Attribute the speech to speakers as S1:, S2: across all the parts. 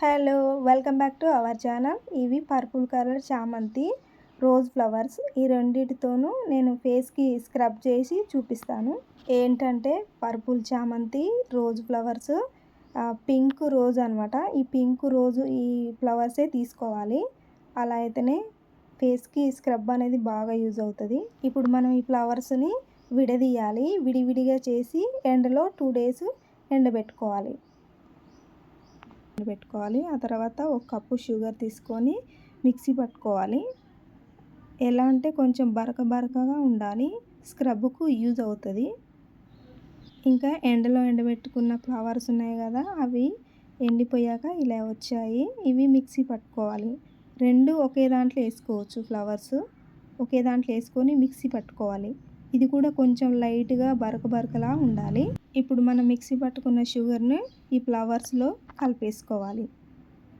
S1: Hello welcome back to our channel. ఇవి purple colour చామంతి rose flowers. ఈ రెండిటితోనూ నేను ఫేస్కి స్క్రబ్ చేసి చూపిస్తాను. ఏంటంటే పర్పుల్ చామంతి రోజ్ ఫ్లవర్స్, పింక్ రోజ్ అనమాట. ఈ పింక్ రోజు ఈ ఫ్లవర్సే తీసుకోవాలి. అలా అయితేనే ఫేస్కి స్క్రబ్ అనేది బాగా యూజ్ అవుతుంది. ఇప్పుడు మనం ఈ ఫ్లవర్స్ని విడదీయాలి. విడివిడిగా చేసి ఎండలో 2 days ఎండబెట్టుకోవాలి. ఆ తర్వాత ఒక కప్పు షుగర్ తీసుకొని మిక్సీ పట్టుకోవాలి. ఎలా అంటే కొంచెం బరకగా ఉండాలి, స్క్రబ్కు యూజ్ అవుతుంది. ఇంకా ఎండలో ఎండబెట్టుకున్న ఫ్లవర్స్ ఉన్నాయి కదా, అవి ఎండిపోయాక ఇలా వచ్చాయి. ఇవి మిక్సీ పట్టుకోవాలి. 2 ఒకే దాంట్లో వేసుకోవచ్చు. ఫ్లవర్స్ ఒకే దాంట్లో వేసుకొని మిక్సీ పట్టుకోవాలి. ఇది కూడా కొంచెం లైట్గా బరకలా ఉండాలి. ఇప్పుడు మనం మిక్సీ పట్టుకున్న షుగర్ని ఈ ఫ్లవర్స్లో కలిపేసుకోవాలి.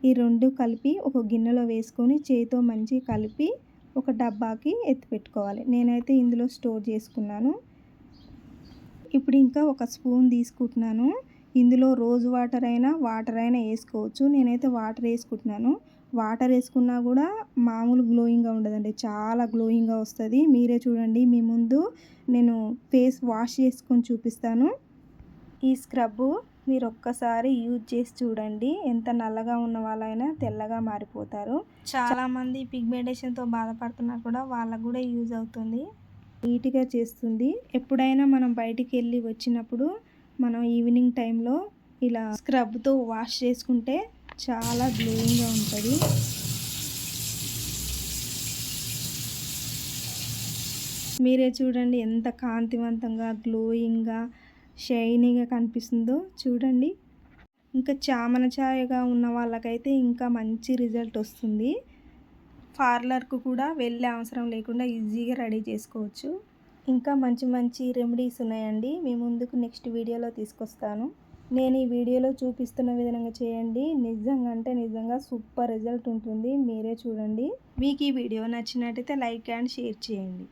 S1: ఈ 2 కలిపి ఒక గిన్నెలో వేసుకొని చేతితో మంచిగా కలిపి ఒక డబ్బాకి ఎత్తి పెట్టుకోవాలి. నేనైతే ఇందులో స్టోర్ చేసుకున్నాను. ఇప్పుడు ఇంకా ఒక స్పూన్ తీసుకుంటున్నాను. ఇందులో రోజ్ వాటర్ అయినా వేసుకోవచ్చు. నేనైతే వాటర్ వేసుకుంటున్నాను. వాటర్ వేసుకున్నా కూడా మామూలు గ్లోయింగ్గా ఉండదండి, చాలా గ్లోయింగ్గా వస్తుంది. మీరే చూడండి, మీ ముందు నేను ఫేస్ వాష్ చేసుకొని చూపిస్తాను. ఈ స్క్రబ్ మీరు ఒక్కసారి యూజ్ చేసి చూడండి. ఎంత నల్లగా ఉన్న వాళ్ళైనా తెల్లగా మారిపోతారు. చాలామంది పిగ్మెంటేషన్తో బాధపడుతున్నా కూడా వాళ్ళకు కూడా యూజ్ అవుతుంది. నీట్గా చేస్తుంది. ఎప్పుడైనా మనం బయటికి వెళ్ళి వచ్చినప్పుడు మనం ఈవినింగ్ టైంలో ఇలా స్క్రబ్తో వాష్ చేసుకుంటే చాలా గ్లోయింగ్గా ఉంటుంది. మీరే చూడండి ఎంత కాంతివంతంగా, గ్లోయింగ్గా, షైనీగా కనిపిస్తుందో చూడండి. ఇంకా చామన ఛాయగా ఉన్న వాళ్ళకైతే ఇంకా మంచి రిజల్ట్ వస్తుంది. పార్లర్కు కూడా వెళ్ళే అవసరం లేకుండా ఈజీగా రెడీ చేసుకోవచ్చు. ఇంకా మంచి రెమెడీస్ ఉన్నాయండి. మీ ముందుకు నెక్స్ట్ వీడియోలో తీసుకొస్తాను. నేను ఈ వీడియోలో చూపిస్తున్న విధంగా చేయండి. నిజంగా సూపర్ రిజల్ట్ ఉంటుంది. మీరే చూడండి. మీకు ఈ వీడియో నచ్చినట్టయితే లైక్ అండ్ షేర్ చేయండి.